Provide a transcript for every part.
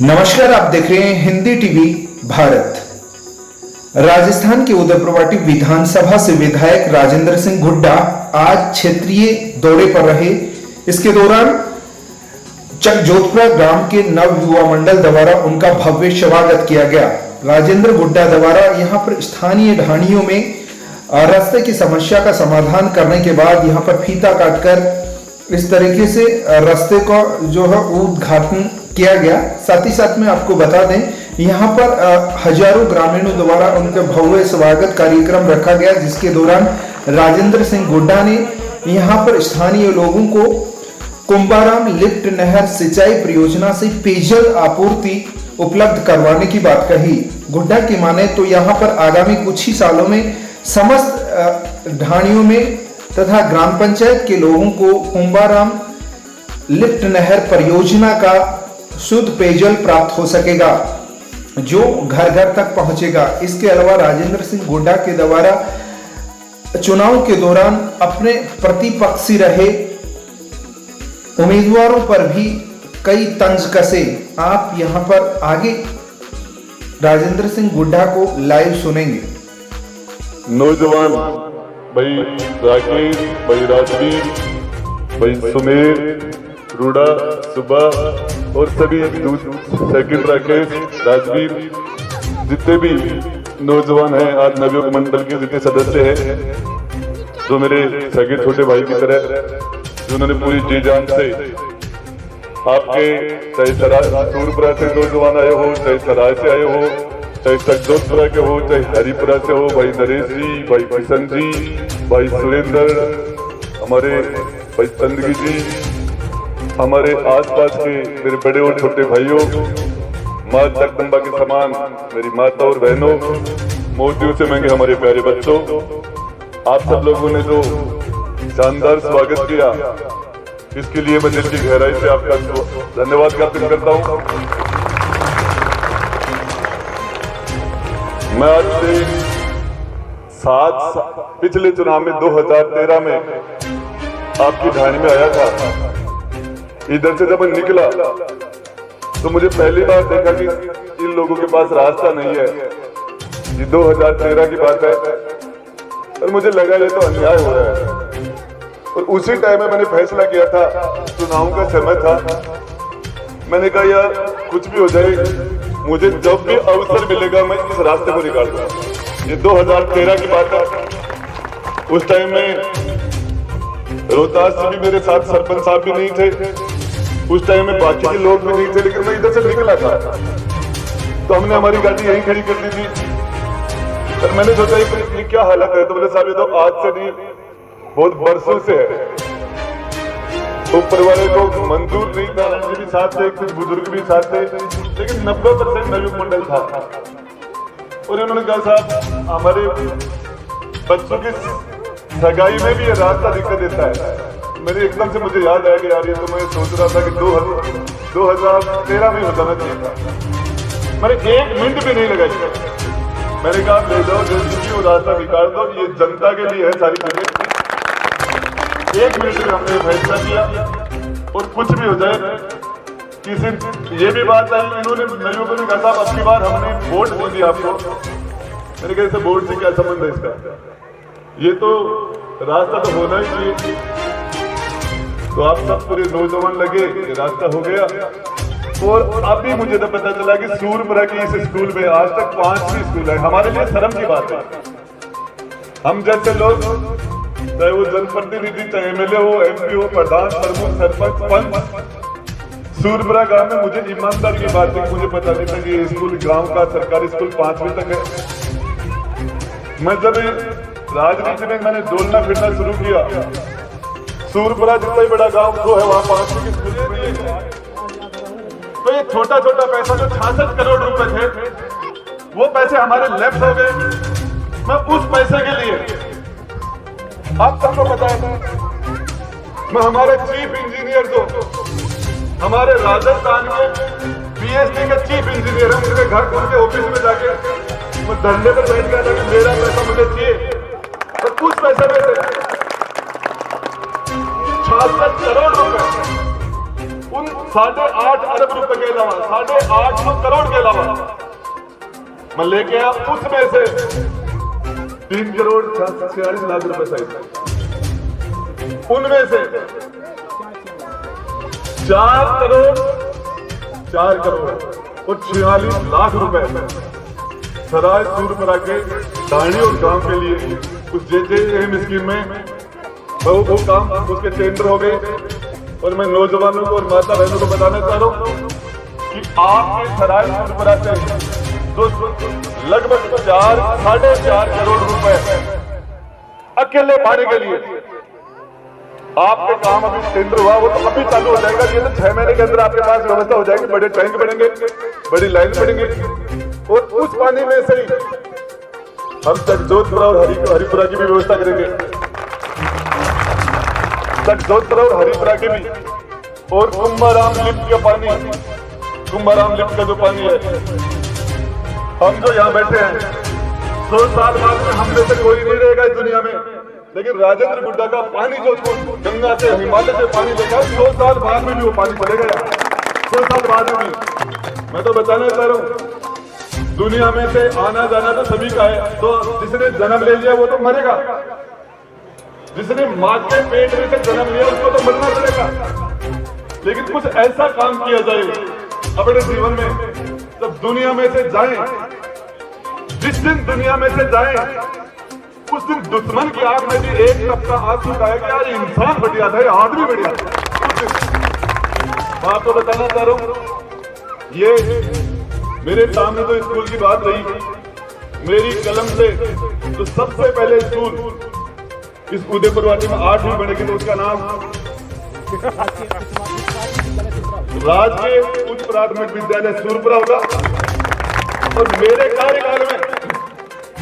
नमस्कार, आप देख रहे हैं हिंदी टीवी भारत। राजस्थान के उदयपुर विधानसभा से विधायक राजेंद्र सिंह हुड्डा आज क्षेत्रीय दौरे पर रहे। इसके दौरान चकजोधपुरा ग्राम के नव युवा मंडल द्वारा उनका भव्य स्वागत किया गया। राजेंद्र हुड्डा द्वारा यहां पर स्थानीय ढाणियों में रास्ते की समस्या का समाधान करने के बाद यहां पर फीता काटकर इस तरीके से रास्ते को जो है उद्घाटन किया गया। साथ ही साथ में आपको बता दें, यहाँ पर हजारों ग्रामीणों द्वारा उनका भव्य स्वागत कार्यक्रम रखा गया, जिसके दौरान राजेंद्र सिंह हुड्डा ने यहाँ पर स्थानीय लोगों को कुंभाराम लिफ्ट नहर सिंचाई परियोजना से पेयजल आपूर्ति उपलब्ध करवाने की बात कही। हुड्डा की माने तो यहाँ पर आगामी कुछ ही सालों में समस्त ढाणियों में तथा ग्राम पंचायत के लोगों को कुंभाराम लिफ्ट नहर परियोजना का शुद्ध पेयजल प्राप्त हो सकेगा, जो घर घर तक पहुंचेगा। इसके अलावा राजेंद्र सिंह हुड्डा के द्वारा चुनाव के दौरान अपने प्रतिपक्षी रहे उम्मीदवारों पर भी कई तंज कसे। आप यहां पर आगे राजेंद्र सिंह हुड्डा को लाइव सुनेंगे। नौजवान भाई राकेश, भाई राजवीर, भाई सुमेर, रूडा, सुबह और सभी सेकंड राकेश, राजवीर, जितने भी नौजवान हैं, आज नवयुवक मंडल के जितने सदस्य हैं, जो मेरे सगे छोटे भाई की तरह, जिन्होंने पूरी जी जान से आपके चाहे सूरपुरा से नौजवान आए हो, चाहे सराय से आए हो, चाहे चकजोधपुरा के हो, चाहे हरिपुरा से हो, भाई नरेश जी, भाई किशन जी, भाई सुरेंद्र, हमारे भाई चंदगी जी, हमारे आसपास के मेरे बड़े और छोटे भाइयों, माँ जगदम्बा के समान मेरी माता और बहनों, मोतियों से महंगे हमारे प्यारे बच्चों, आप सब लोगों ने जो शानदार स्वागत किया, इसके लिए मैं दिल की गहराई से आपका धन्यवाद ज्ञापन करता हूं। मैं आज से पिछले चुनाव में 2013 में आपकी ढाणी में आया था। इधर से जब मैं निकला तो मुझे पहली बार देखा कि इन लोगों के पास रास्ता नहीं है। ये 2013 की बात है और मुझे लगा ये तो अन्याय हो रहा है। और उसी टाइम में मैंने फैसला किया था, चुनाव का समय था, मैंने कहा यार कुछ भी हो जाए, मुझे जब भी अवसर मिलेगा मैं इस रास्ते को निकाल दूंगा। ये 2013 की बात है। उस टाइम में रोहतास से भी मेरे साथ सरपंच साहब भी नहीं थे, उस टाइम में बाकी के लोग भी नहीं थे, लेकिन मैं इधर से निकला था तो हमने हमारी गाड़ी यहीं खड़ी कर दी थी। और मैंने सोचा ये क्या हालत है, तो बोले साहब ये तो आज से नहीं बहुत बरसों से है। ऊपर वाले को मंजूर नहीं था, मुझे भी साथ थे, कुछ बुजुर्ग भी साथ थे, लेकिन 90% नवयुवक मंडल था। और उन्होंने कहा साहब हमारे बच्चों की सगाई में भी ये रास्ता दिक्कत देता है। मेरे एकदम से मुझे याद आया कि यार ये तो मैं सोच रहा था कि 2013 में हो जाना चाहिए था। मैंने 1 मिनट भी नहीं लगाई। मैंने कहा ले जाओ जल्दी वो रास्ता निकाल दो, ये जनता के लिए है सारी चीजें। 1 मिनट में हमने फैसला किया और कुछ भी हो जाए। किसी ये भी बात आई, इन्होंने नवयुवकों ने कहा साहब अगली बार हमने वोट दे दिया आपको। मैंने कहा इसे वोट से क्या संबंध है इसका, ये तो रास्ता तो होना ही चाहिए। तो आप सब पूरे नौजवान लगे, ये रास्ता हो गया। और अभी मुझे तो पता चला कि सूरपुरा की इस स्कूल में आज तक 5 ही स्कूल है। हमारे लिए शर्म की बात है। हम जैसे लोग, चाहे वो जनप्रतिनिधि, चाहे एमएलए हो, एमपी हो, प्रधान, प्रमुख, सरपंच, पंच, सूरपुरा गांव में मुझे ईमानदार की बात है, मुझे पता नहीं था कि ये स्कूल गांव का सरकारी स्कूल 5वीं तक है। मैं जब राजनीति में मैंने डोलना फिरना शुरू किया, सूरपुरा जितना ही बड़ा गांव जो है वहां 5वीं की स्कूल है। तो ये छोटा छोटा पैसा जो 66 करोड़ रुपए थे, वो पैसे हमारे लेफ्ट हो गए। मैं उस पैसे के लिए, आप सबको पता है, मैं हमारे चीफ इंजीनियर जो हमारे राजस्थान के पीएचडी के चीफ इंजीनियर है, उनके घर उनके ऑफिस में जाके मैं धरने पर बैठ गया था कि मेरा पैसा मुझे चाहिए। तो उस पैसे में से 66 करोड़ रुपए 8.5 अरब रुपए के अलावा 850 करोड़ के अलावा मैं लेके आया, उसमें से 3 करोड़ 46 लाख रुपए सही, उनमें से 4 करोड़ और 46 लाख रुपए सराय सूरपुरा के दाणी और गांव के लिए कुछ JJM स्कीम में वो काम उसके टेंडर हो गए। और मैं नौजवानों को और माता बहनों को बताना चाह रहा हूँ कि आपके सराय सूरपुरा से जो लगभग 4.5 करोड़ रुपए अकेले पाने के लिए आपके काम अभी टेंडर हुआ, वो तो अभी चालू हो जाएगा। ये तो 6 महीने के अंदर आपके पास व्यवस्था हो जाएगी, बड़े टैंक बनेंगे, बड़ी लाइन बनेंगे और उस पानी में से ही हम चकजोधपुरा और हरिपुरा की भी व्यवस्था करेंगे। चकजोधपुरा और हरिपुरा की भी, और कुंभाराम लिफ्ट का पानी, कुंभाराम लिफ्ट का जो पानी है, हम जो यहाँ बैठे हैं 100 साल बाद में हम में से कोई नहीं रहेगा इस दुनिया में, लेकिन राजेंद्र गुड्डा का पानी जो गंगा से हिमालय से पानी लेगा 100 साल बाद में भी वो पानी चलेगा, 100 साल बाद में भी। मैं तो बताना चाह रहा हूँ दुनिया में से आना जाना तो सभी का है, तो जिसने जन्म ले लिया वो तो मरेगा, जिसने माँ के पेट में से जन्म लिया उसको तो मरना पड़ेगा। लेकिन कुछ ऐसा काम किया जाए अपने जीवन में, जब दुनिया में से जाएं, जिस दिन दुनिया में से जाएं उस दिन दुश्मन की आंख में भी एक टपका आंसू का है कि यार इंसान बढ़िया था, आदमी बढ़िया था। मैं आपको बताना चाह रहा हूं, ये मेरे सामने तो स्कूल की बात रही, मेरी कलम से तो सबसे पहले स्कूल इस उदयपुर वाटी में 8वीं बनेगी तो उसका नाम राजकीय उच्च प्राथमिक विद्यालय सूरपुरा होगा। और मेरे कार्यकाल में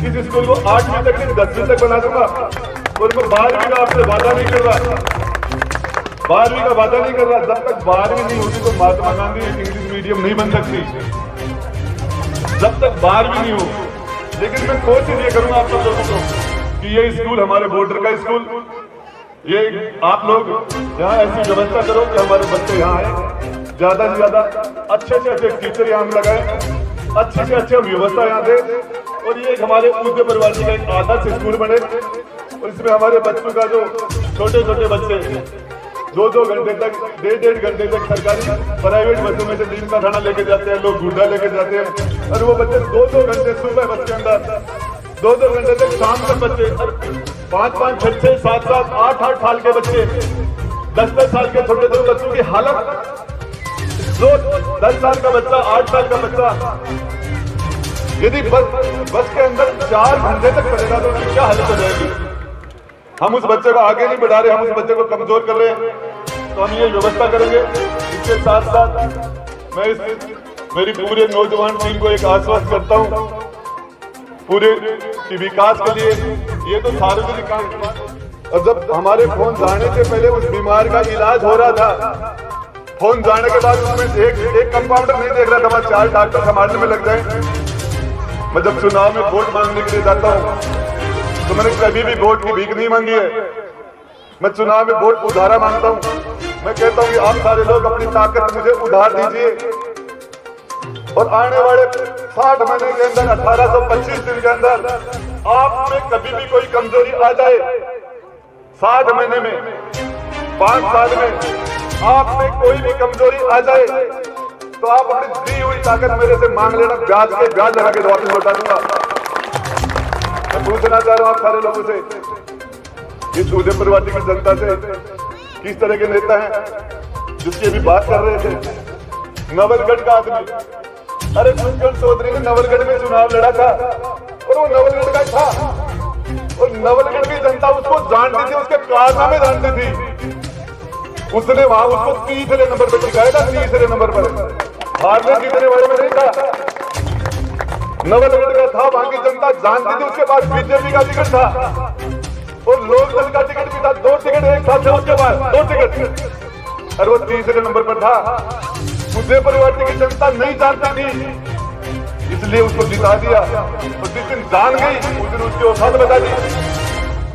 इस स्कूल को 8वीं तक नहीं 10वीं तक बना दूंगा। और मैं 12वीं का आपसे वादा नहीं कर रहा, 12वीं का वादा नहीं कर रहा। जब तक 12वीं नहीं होगी तो महात्मा गांधी एक इंग्लिश मीडियम नहीं बन सकती, जब तक 12वीं नहीं हो। लेकिन मैं कोशिश ये करूंगा आप सब लोगों को कि ये स्कूल हमारे बॉर्डर का स्कूल, ये आप लोग यहाँ ऐसी व्यवस्था करो कि हमारे बच्चे यहाँ आए, ज्यादा से ज्यादा अच्छे से अच्छे टीचर यहाँ लगाए, अच्छे से अच्छे व्यवस्था यहाँ दे, और ये हमारे उदयपुर वाटी का एक आदर्श स्कूल बने। और इसमें हमारे बच्चों का जो छोटे छोटे बच्चे 2-2 घंटे तक 1.5 घंटे तक सरकारी प्राइवेट बसों में से दिन का खाना लेके जाते हैं, लोग गुड्डा लेके जाते हैं, और वो बच्चे 2-2 घंटे सुबह बस के अंदर, 2-2 घंटे तक शाम तक बच्चे, 5-5, 6-6, 7-7, 8-8 साल के बच्चे, 10-10 साल के छोटे छोटे बच्चों की हालत, जो 10 साल का बच्चा, 8 साल का बच्चा यदि बस के अंदर 4 घंटे तक पड़ेगा तो उसकी क्या हालत हो जाएगी। हम उस बच्चे को आगे नहीं बढ़ा रहे, हम उस बच्चे को कमजोर कर रहे हैं। तो हम ये व्यवस्था करेंगे। इसके साथ साथ मैं मेरी पूरे नौजवान टीम को एक आश्वस्त करता हूँ, पूरे विकास के लिए ये तो सार्वजनिक काम। और जब हमारे फोन जाने से पहले उस बीमार का इलाज हो रहा था, फोन जाने के बाद उसमें एक कंपाउंडर नहीं देख रहा था, हमारे 4 डॉक्टर संभालने में लग जाए। मैं जब चुनाव में वोट मांगने के लिए जाता हूँ तो मैंने कभी भी वोट की भीख नहीं मांगी है। मैं चुनाव में वोट उधारा मांगता हूँ। मैं कहता हूँ कि आप सारे लोग अपनी ताकत मुझे उधार दीजिए, और आने वाले 60 महीने के अंदर 1825 दिन के अंदर आप में कभी भी कोई कमजोरी आ जाए, 60 महीने में 5 साल में आप में कोई भी कमजोरी आ जाए तो आप अपनी दी हुई ताकत मेरे से मांग लेना, ब्याज लगा के वापस लौटा दूंगा। मैं पूछना चाह रहा हूं आप सारे लोगों से, इस उदयपुर वाटी की जनता से, किस तरह के नेता हैं जिसकी अभी बात कर रहे थे, नवलगढ़ का आदमी। अरे पुष्कर चौधरी ने नवलगढ़ में चुनाव लड़ा था और वो नवलगढ़ का था, और नवलगढ़ की जनता उसको जानती थी, उसके कारनामे जानती थी। उसने वहां उसको 3रे नंबर पर टिकाया था, 3रे नंबर पर, हारने जीतने वाले में नहीं था। नवलगढ़ का था, वहां की जनता जानती थी। उसके पास बीजेपी का टिकट था और लोक दल का टिकट भी था, 2 टिकट एक साथ थे उसके पास, 2 टिकट, और वो 3रे नंबर पर था। उदयपुर वाटी की जनता नहीं जानती थी, इसलिए उसको जिता दिया। और जिस दिन जान गई उस दिन उसकी औकात बता दी,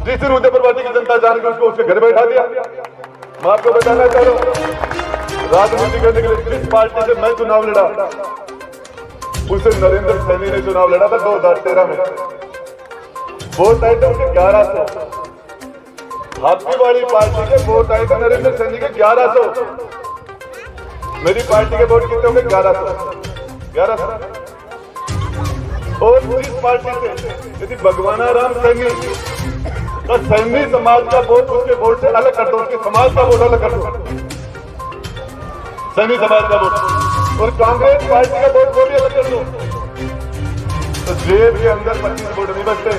जिस दिन उदयपुर वाटी की जनता जान गई उसको उसके घर बैठा दिया। मैं आपको बताना चाह रहा हूँ राजनीति करने के लिए जिस पार्टी से मैं चुनाव लड़ा उसे नरेंद्र सैनी ने चुनाव लड़ा था 2013 में। वोट आए थे उनके 1100। आपकी वाली पार्टी के वोट आए थे नरेंद्र सैनी के 1100। मेरी पार्टी के वोट कितने होंगे? 1100। और इस पार्टी से यदि भगवाना राम सैनी तो सैनी समाज का वोट उसके वोट से अलग कर दो, उसके समाज का वोट अलग कर दो, सैनी समाज का वोट, और कांग्रेस पार्टी का वोट वो भी अलग कर दो, तो जेब के अंदर 25 वोट नहीं बचते।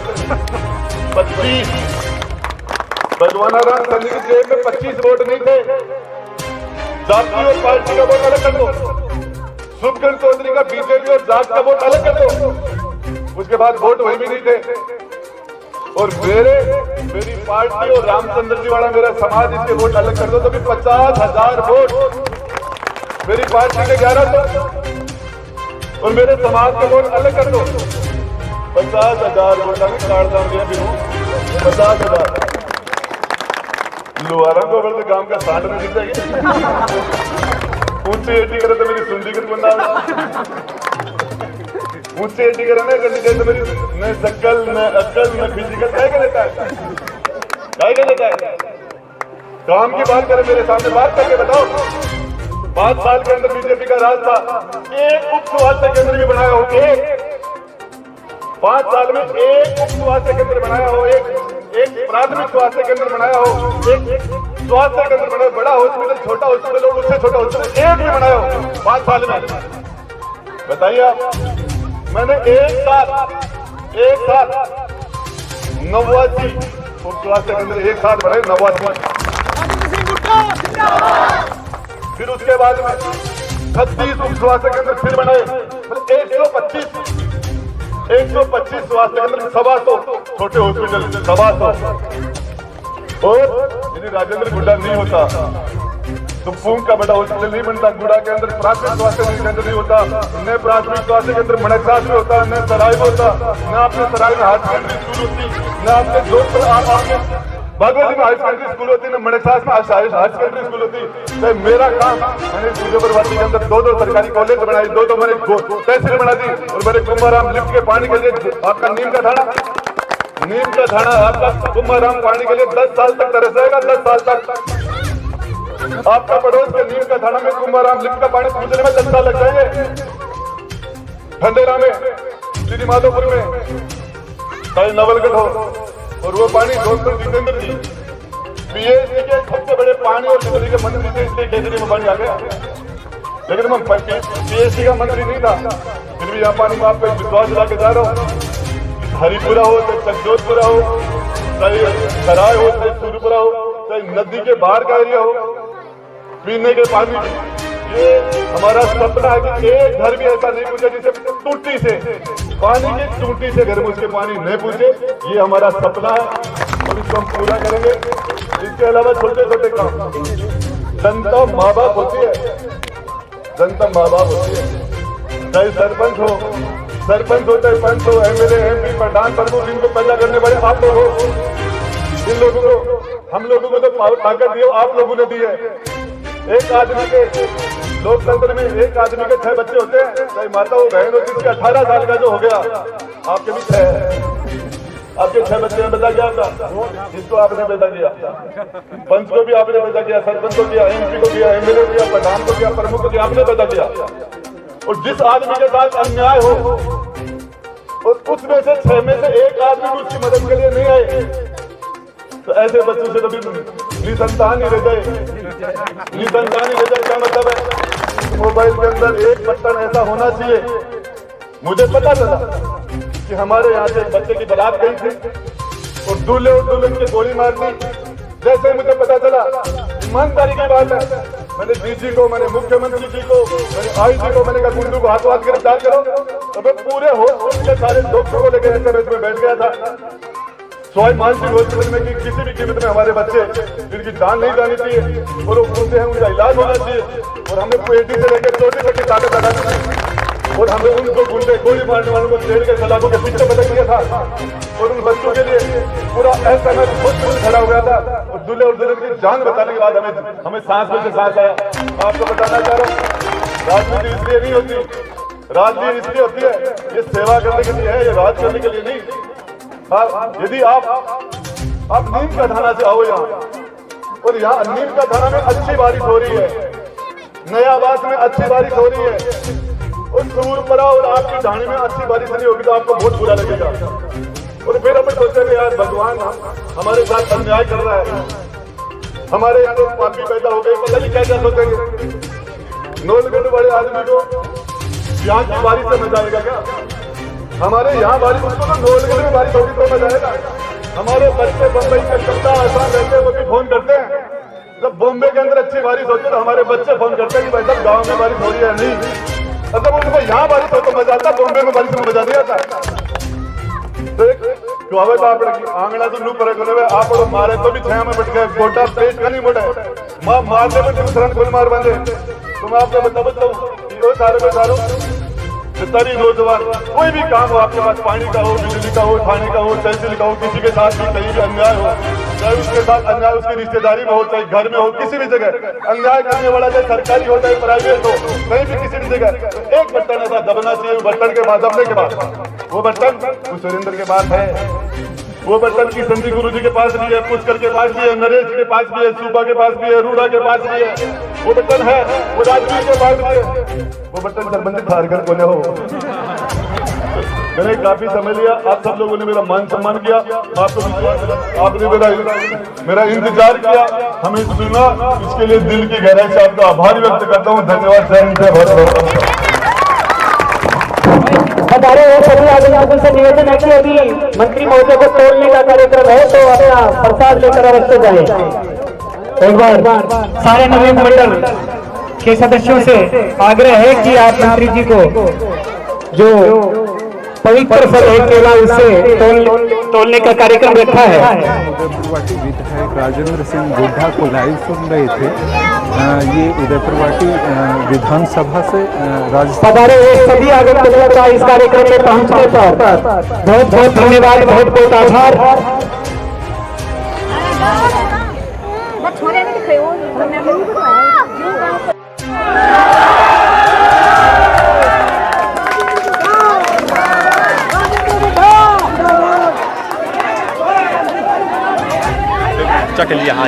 25 भगवाना राम सैनी की जेब में 25 वोट नहीं थे। जाति और पार्टी का वोट अलग कर दो, सुखगण चौधरी का बीजेपी और जाट का वोट अलग कर दो, उसके बाद वोट वही भी नहीं थे। और मेरी पार्टी और रामचंद्र जी वाला मेरा समाज, इसके वोट अलग कर दो तो भी 50,000 वोट मेरी पार्टी के 1100 और मेरे समाज के वोट अलग कर दो। 50,000 वोट कार्ड दाम दिया भी 50,000 लोहारा को बोलते काम का 60 में जीत जाएगी। ऊंची एटी करे तो मेरी सुंडी कर बंदा, ऊंची एटी करे ना करनी चाहिए तो मेरी न शक्ल न अक्ल न फिजिकल क्या कर देता है, क्या कर देता है। काम की बात करें, मेरे सामने बात करके बताओ। 5 साल के अंदर बीजेपी का राज था, एक उप स्वास्थ्य केंद्र भी बनाया हो, एक 5 साल में एक उप स्वास्थ्य केंद्र बनाया हो, एक प्राथमिक स्वास्थ्य केंद्र बनाया हो, एक स्वास्थ्य केंद्र बनाया, बड़ा हॉस्पिटल, छोटा हॉस्पिटल और उससे छोटा हॉस्पिटल एक भी बनाया हो 5 साल में। बताइए आप, मैंने एक साथ 89 उप स्वास्थ्य केंद्र एक साथ बनाए, 89। फिर उसके बाद में 36 उप स्वास्थ्य केंद्र फिर बनाए, 125 स्वास्थ्य केंद्र, 125 छोटे हॉस्पिटल, 125। और यदि राजेंद्र गुड्डा नहीं होता तो पूंग का बड़ा हॉस्पिटल नहीं बनता, गुड़ा के अंदर प्राथमिक स्वास्थ्य केंद्र नहीं होता, न प्राथमिक स्वास्थ्य केंद्र मणिसास में होता, न सराय में होता, न आपने सराय में हाई सेकेंडरी स्कूल होती, न आपने जोधपुर आपने भगवती में हाई सेकेंडरी स्कूल होती, न मणिसास में हाई सेकेंडरी स्कूल होती। तो मेरा काम, मैंने सूर्यपुरवासी के अंदर 2 सरकारी कॉलेज बनाई, 2 मैंने तहसील बना दी, और मैंने कुंभाराम लिफ्ट के पानी के लिए आपका नीम का थाना आपका कुंभाराम पानी के लिए 10 साल तक तरसेगा, 10 साल तक। आपका पड़ोस के नीम का थाना में कुंभाराम लिफ्ट का पानी पहुंचने में 10 साल लग जाएंगे। खंडेरा में, श्री माधोपुर में, चाहे नवलगढ़ हो, और वो पानी डॉक्टर जितेंद्र जी पीएचडी के सबसे बड़े पानी और बिजली के मंत्री थे, इसलिए केजरी में पानी आ गया। लेकिन मैं पीएचडी का मंत्री नहीं था, फिर भी यहाँ पानी में आपको विश्वास दिला के जा रहा हूँ। हरिपुरा हो, चाहे चकजोधपुरा हो, चाहे सराय हो, चाहे सूर्यपुरा हो, चाहे नदी के बाहर का एरिया हो, पीने के पानी, ये हमारा सपना है कि एक घर भी ऐसा नहीं पूछे जिसे टूटी से पानी की टूटी से घर में उसके पानी नहीं पूछे। ये हमारा सपना है और इसको हम पूरा करेंगे। इसके अलावा छोटे छोटे काम, जनता माँ बाप होती है, जनता माँ बाप होती है। चाहे सरपंच हो, चाहे पंच हो, एमएलए, एमपी, प्रधान, प्रमुख, इनको पैदा करने वाले आप लोग हो। इन लोगों को, हम लोगों को तो ताकत दी आप लोगों ने दी है। एक आदमी के लोकतंत्र में एक आदमी के 6 बच्चे होते हैं, चाहे माता हो, बहन हो, जिसके 18 साल का जो हो गया, आपके भी 6 है, आपके 6 बच्चे में पैदा किया था, जिसको आपने पैदा किया, पंच को भी आपने पैदा किया, सरपंच को किया, एमपी को किया, एमएलए को किया, प्रधान को किया, प्रमुख को किया, आपने पैदा किया। और जिस आदमी के साथ अन्याय हो और उसमें से 6 में से एक आदमी भी उसकी मदद के लिए नहीं आए, तो ऐसे बच्चों से कभी निसंतान ही रह जाए। निसंतान ही रह जाए क्या मतलब है? मोबाइल के अंदर एक बटन ऐसा होना चाहिए। मुझे पता चला कि हमारे यहाँ से बच्चे की बारात गई थी और दूल्हे और दुल्हन की गोली मार दी। जैसे मुझे पता चला, ईमानदारी की बात है, मैंने डीजी को, मैंने मुख्यमंत्री जी को, मैंने आईजी को, मैंने कहा गुंडू को हाथों हाथ गिरफ्तार करो। तो मैं पूरे हॉस्पिटल के सारे डॉक्टरों को लेकर एसएमएस में बैठ गया था। सवाई मानसिंह हॉस्पिटल में कि किसी भी कीमत में हमारे बच्चे जिनकी जान नहीं जानी चाहिए और वो पूछते हैं, उनका इलाज होना चाहिए, और हमें पेटी से लेकर चोटी तक की ताकत लगानी चाहिए। और और हमें उनको गुंडे गोली मारने वालों को छेड़ के सलाखों के पीछे पटक दिया था और उन बच्चों के लिए पूरा एसएमएस खुद खड़ा हो गया था और दूल्हे और दुल्हन की जान बचाने के बाद हमें सांस में से सांस आया। आपको बताना चाह रहा हूँ, राजनीति इसलिए नहीं होती, राजनीति इसलिए होती है ये सेवा करने के लिए है, ये राज करने के लिए नहीं। यदि आप नीम का थाना से आओ यहाँ और यहाँ नीम का थाना में अच्छी बारिश हो रही है, नयाबाद में अच्छी बारिश हो रही है और सूरपरा और आपकी ढाणी में अच्छी बारिश नहीं होगी तो आपको बहुत बुरा लगेगा। और फिर अपन सोचेंगे यार भगवान हमारे साथ अन्याय कर रहा है, हमारे यहाँ तो पापी पैदा हो गए, पता नहीं क्या क्या सोचेंगे। नौलगढ़ बड़े आदमी को यहाँ की बारिश से मजा आएगा क्या? हमारे यहाँ बारिश उसको तो नौलगढ़ में बारिश होगी तो मजा आएगा। हमारे बच्चे बम्बई कलकत्ता आसाम रहते हैं वो भी फोन करते हैं, जब बॉम्बे के अंदर अच्छी बारिश होती है तो हमारे बच्चे फोन करते हैं कि भाई साहब गाँव में बारिश हो रही है नहीं। अगर उनको यहाँ बारिश हो तो मजा आता, बॉम्बे में बारिश में मजा नहीं आता। तो एक कहावत आप रखी, आंगना तो नू पर आप मारे तो भी छाया में बैठ गए, गोटा पेट का नहीं मोटा माँ मारने में दूसरा खुल मार बंदे। तो मैं आपको बताऊँ सारे में सारों जितनी नौजवान कोई भी काम हो आपके पास, पानी का हो, बिजली का हो, खाने का हो, तहसील का हो, किसी के साथ भी कहीं भी अन्याय हो, चाहे उसके साथ अन्याय उसकी रिश्तेदारी में हो, चाहे घर में हो, किसी भी जगह अन्याय करने वाला चाहे सरकारी हो चाहे प्राइवेट हो, कहीं भी किसी भी जगह एक बटन ऐसा दबना चाहिए, बटन के बाद दबने के बाद वो बटन सुरेंद्र के पास है, वो बटन की संधि गुरु जी के पास भी है, पुष्कर के पास भी है, नरेश के पास भी है, सूबा के पास भी है, रूड़ा के पास भी है, वो बटन है, वो राजवीर के पास भी है, वो बटन संबंधित हारकर कोने हो। मैंने काफी समय लिया, आप सब लोगों ने मेरा मान सम्मान किया, आपको विश्वास, आपने मेरा इंतजार किया, हमें सुना, इसके लिए दिल की गहराई से आपका आभार व्यक्त करता हूँ। धन्यवाद। जय हिंद, बहुत हमारे और सभी आदिवासियों से निवेदन है कि अभी मंत्री महोदय को तोड़ने का कार्यक्रम है तो अपना प्रसाद लेकर अवश्य जाए। एक बार सारे नवीन मंडल के सदस्यों से आग्रह है कि आप मंत्री जी को जो पवित्र फल है केला उससे तोड़ने का कार्यक्रम रखा है। उदयपुरवाटी विधायक राजेंद्र सिंह गुड्डा को लाइव सुन रहे थे। ये उदयपुरवाटी विधानसभा से हमारे सभी आगत का इस कार्यक्रम में पहुंचने पर बहुत बहुत धन्यवाद, बहुत बहुत आभार। चक लिया हाँ